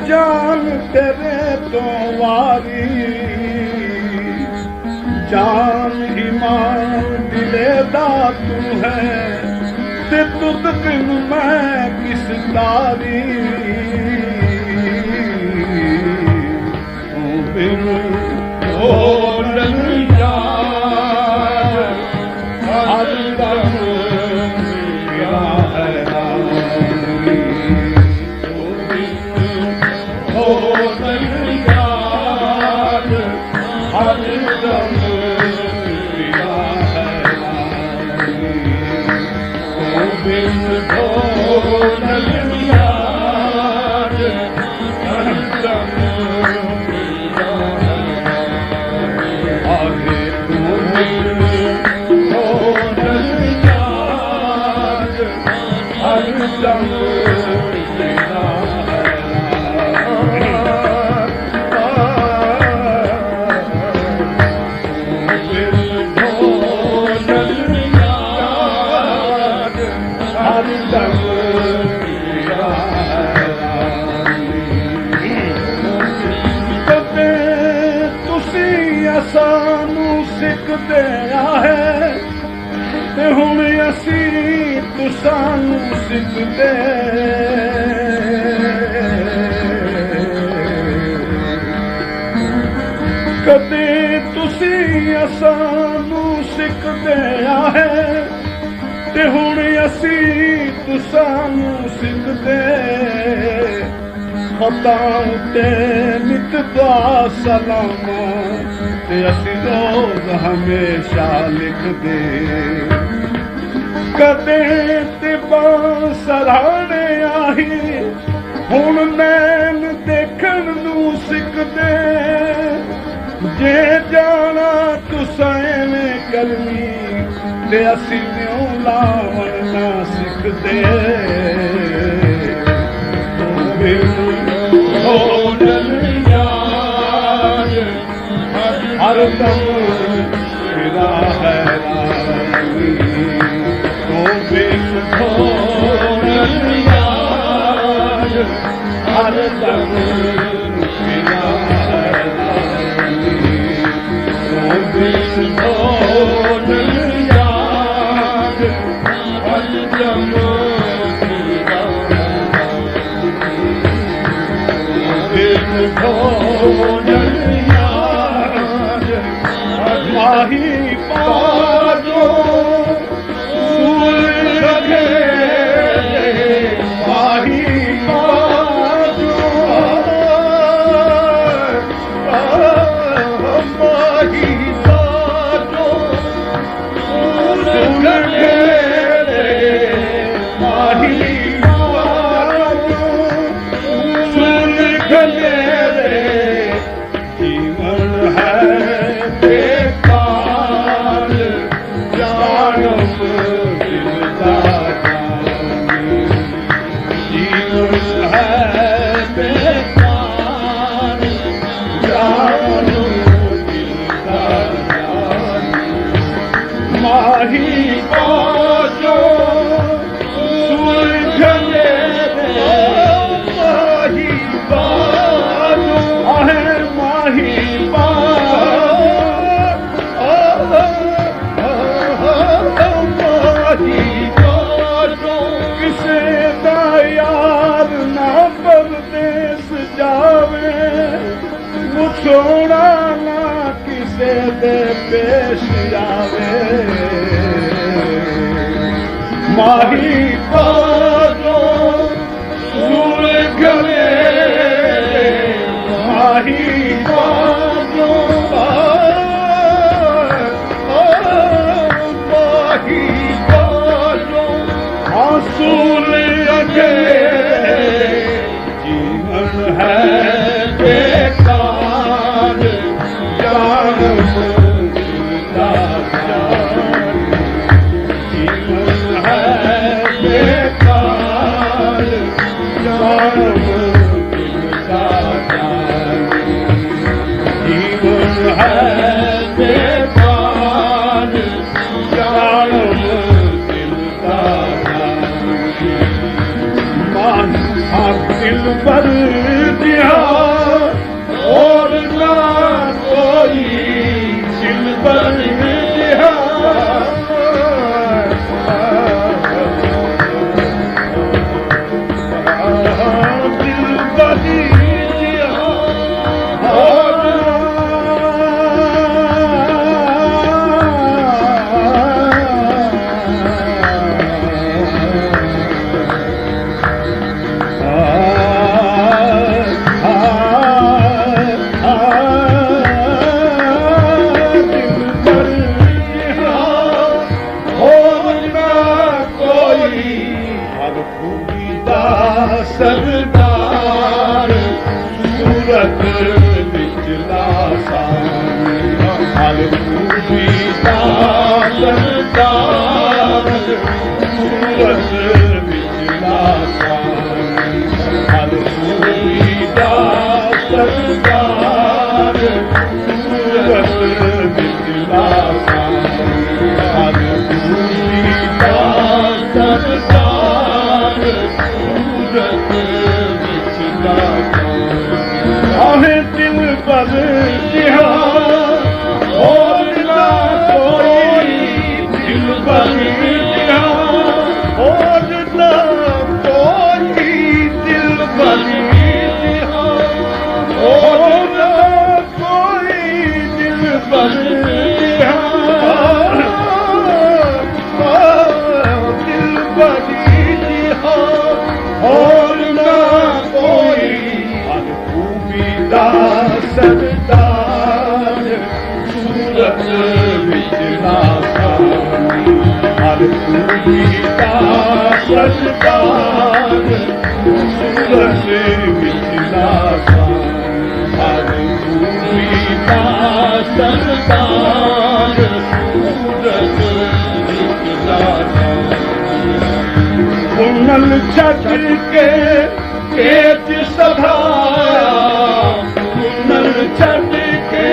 जान तेरे तो वारी जान ईमान दिले दा तू है ते तुद बिन मैं किस तारी बिन ओ नैया हर दम मेरा है सानू सिखदे है ते हुण असी तुसानू सिखदे कदे तुसी सानू सिखदे है ते हुण असी तुसानू सिखदे खतां ते निकदा सलामा ते असी रोज हमेशा लिखदे कदे ते बांसराणे आही हुण नैन देखण नूं सिखदे जे जाना तुसां एवें करनी ते असी न्यों लावण ना सिखदे हर दम मेरा है तो बिन यार हर दम मेरा है तो बिन यार हर दम माही पाजो सूरगे माही पाजो माही पाजो सूरगे माही पाजो सूरगे जीवन है माही बाजो सुलझने माही बाजो आहे माही माही बाजो किसे दा यार ना परदेस जावे मुछोड़ा ना किसे दे पेश आवे माही बाजो सुलझने माही बाजो माही बाजो आंसूल अगे जीवन है बेकार जान दिल पर दिया सरदार सूरत विच लासानी हर खूबी दा सरदार सूरत विच लासानी हर खूबी दा सरदार सूरत विच लासानी हर खूबी दा सरदार सूरत विच लासानी आहे दिल पर जिहान और ना कोई दिल पर जिहान और ना कोई दिल पर जिहान और ना कोई दिल पर जिहान दिल पर जिहान और ना कोई सरदार सूरत विच लासानी हर खूबी दा सरदार सूरत विच लासानी हर खूबी दा सरदार सूरत विच लासानी कुनल छट के पेट सधाया कुनल छट के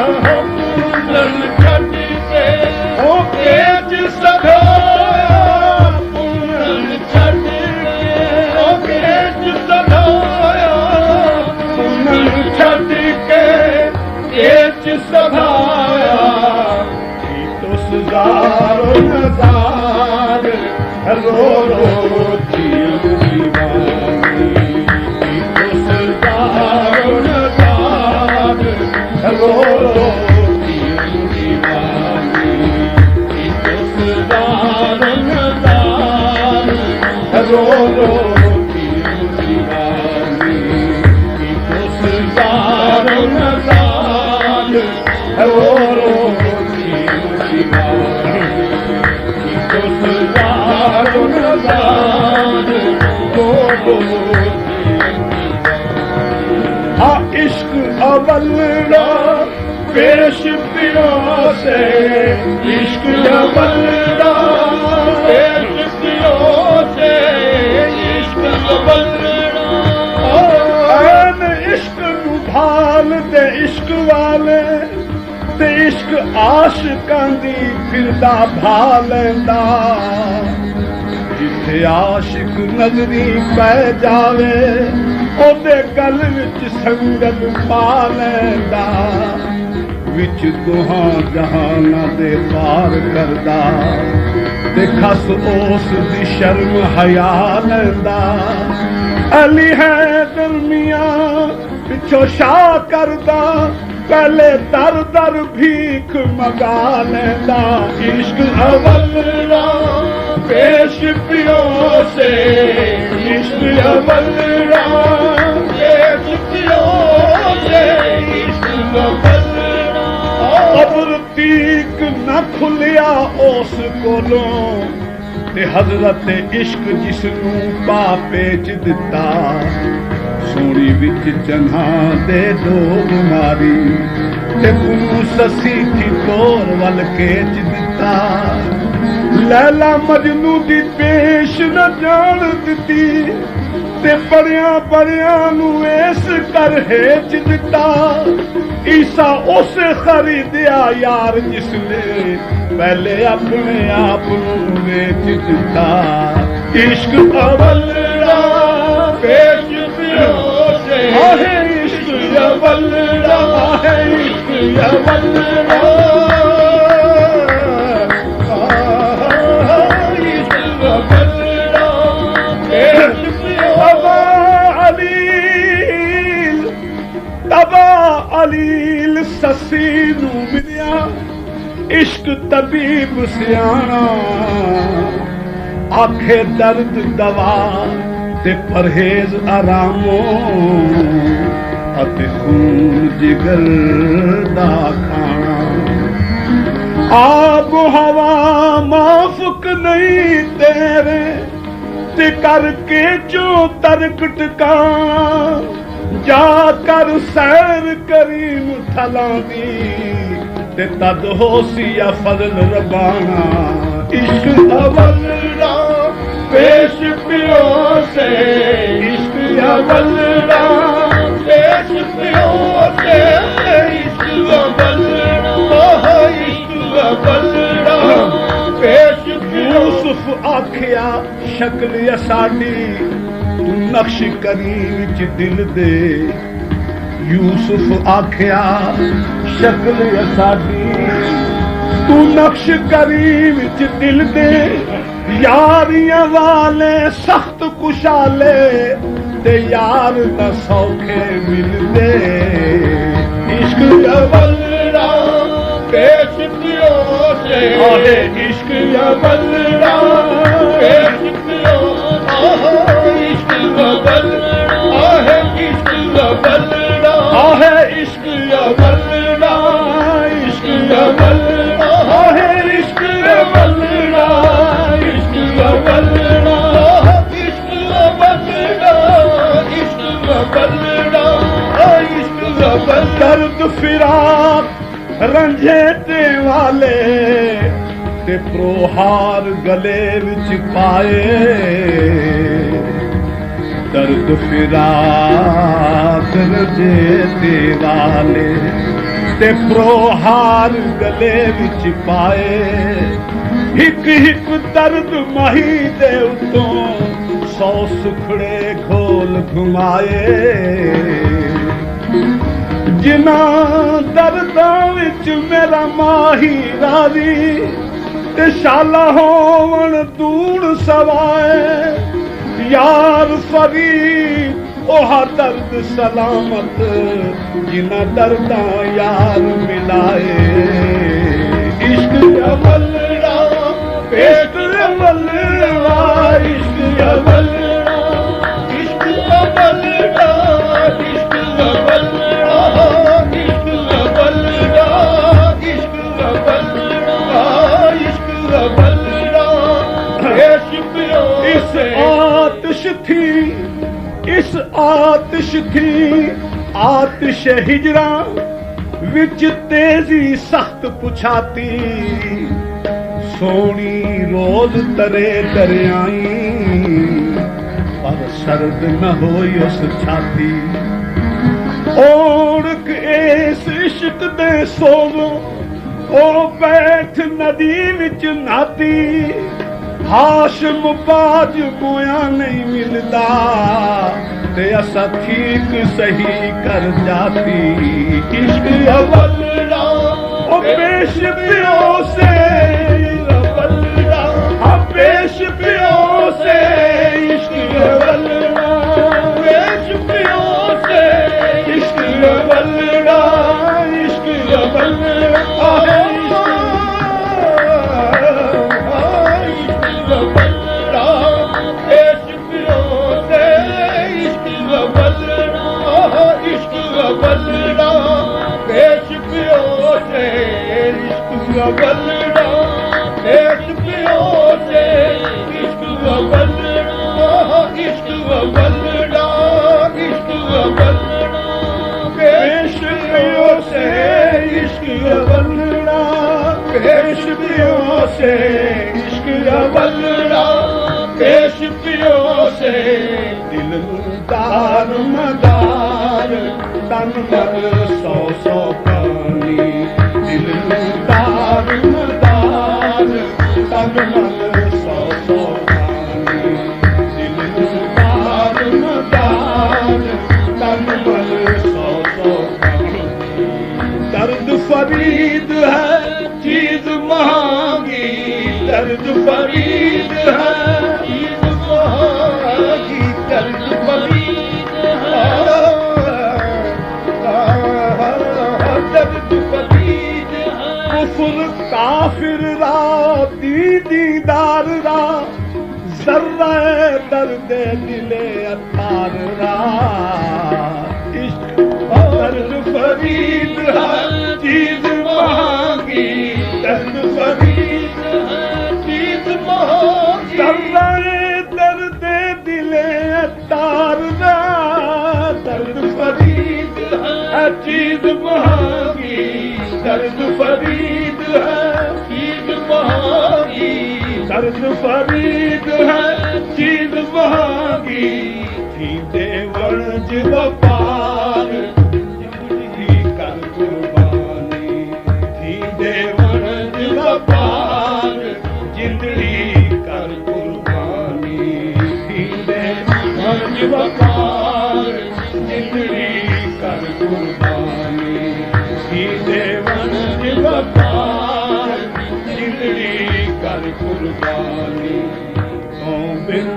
कुनल छट के ओ पेट सधाया कुनल छट के ओ पेट सधाया कुनल छट के पेट सधाया सुजारो नजार रो रो दीवानी तो सुजारो नजार रो रो दीवानी तो सुजारो नजार रो रो दीवानी तो सुजारो नजार रो रो इश्क अवलरा पेश पिया से इश्क अवलरा पेश पिया से इश्क अवलरा इश्क भाल दे इश्क वाले ते इश्क आशिकां दी फिरदा भालदा जिथे आशिक नजरी पै जावे ओदे गल विच संगत पा लैंदा विच दुहां जहानां दे पार करदा ते खस उस दी शर्म हया लैंदा अली है दरमियां पिछो शाह करदा पहले दर दर भीख मगा लैंदा इश्क अवलरा पेश पियो से इश्क अवलरा पेश पियो से इश्क अवलरा अबर तीक न खुलिया उस कोलों ते हजरत इश्क जिसनू पापे च दिता सोनी विच चन्हा दे डोग मारी ते पुनू ससी थी तोर वल केच दिता लैला मजनू दी पेश न जान दिती ते परियां परियां नू इस कर हेच दिता ईसा उस खरीदिया यार जिसने पहले अपने आप नू वेच दिता इश्क अवलरा पेश पियो से इश्क अवलरा इश्क अवलरा अलील ससी नू मिलिया इश्क तबीब सियाना आखे दर्द दवा ते परहेज आरामो अते खून जिगर दा खाना आब हवा माफुक नहीं तेरे ते करके जो तर्क टका जा कर सैर करीम थला दी ते तद होसी या फजल रबाना इश्क अवलड़ा पेश पियो से इश्क अवलड़ा पेश पियो से इश्क अवलड़ा इश्क अवलड़ा पेश यूसुफ आखिया शक्ल साडी तू नक्श करी विच दिल दे यूसुफ आखिया शक्ल साडी तू नक्श करी विच दिल दे यारियां वाले सख्त कुशाले ते यार दा सौखे मिलदे इश्क अवलड़ा पेश पियो से आहे इश्क अवलड़ा पेश पियो इश्क अवलड़ा आहे इश्क अवलड़ा आहे इश्क अवलड़ा इश्क अवलड़ा आहे इश्क अवलड़ा इश्क अवलड़ा इश्क अवलड़ा इश्क अवलड़ा इश्क अवलड़ा दर्द फिराक रंझेटे वाले ते प्रोहार गले विच पाए दर्द फिराक रंझेटे वाले ते प्रोहार गले विच पाए हिक हिक दर्द मही दे उतों 100 सुखड़े घोल घुमाए जिना दर्दां विच मेरा माही राजी ते शाला होवण दूर सवाए यार फरीद ओहा दर्द सलामत जिना दर्दां यार मिलाए इश्क अवलड़ा इश्क अवलड़ा इश्क अवलड़ा इश्क अवलड़ा इश्क अवलड़ा इश्क अवलड़ा इश्क अवलड़ा इश्क अवलड़ा इस आतिश थी इस आतिश थी आतिश हिजरा विच तेजी सख्त पुछाती सोनी रोज तरे दरियाई पर सर्द न होई उस छाती ओढ़ इस इश्क दे सोजो ओ बैठ नदी विच नाती हाशम बाज मोया नहीं मिलदा ते असा ठीक सही कर जाती इश्क अवलड़ा ओ पेश पियो से अवलड़ा पेश पियो से इश्क अवलड़ा पेश पियो से इश्क अवलड़ा इश्क अवलड़ा अवलड़ा पेश पियो से इश्क अवलड़ा इश्क अवलड़ा इश्क अवलड़ा पेश पियो से इश्क अवलड़ा पेश पियो से इश्क अवलड़ा पेश पियो से दिल दार मदार तन मन 100 पानी दिल दार मदार तन मन 100 पानी दिल दार मदार तन मन 100 पानी दर्द फरीद है चीज महंगी दर्द फरीद है चीज महंगी दर्द फरीद है दर्द फरीद है कुफर काफिर रा दीदार रा जर्रा दर्द दिले अतार रा इश्क दर्द फरीद है चीज महंगी दर्द फरीद है महागी दर्द फरीद है चीज महागी दर्द फरीद है चीज महागी थींदे वणज वपार जिंदड़ी कर कुर्बानी थींदे वणज वपार जिंदड़ी कर कुर्बानी थींदे वणज वपार जिंदड़ी कर कुर्बानी थींदे वणज वपार जिंदड़ी कर कुर्बानी तो बिन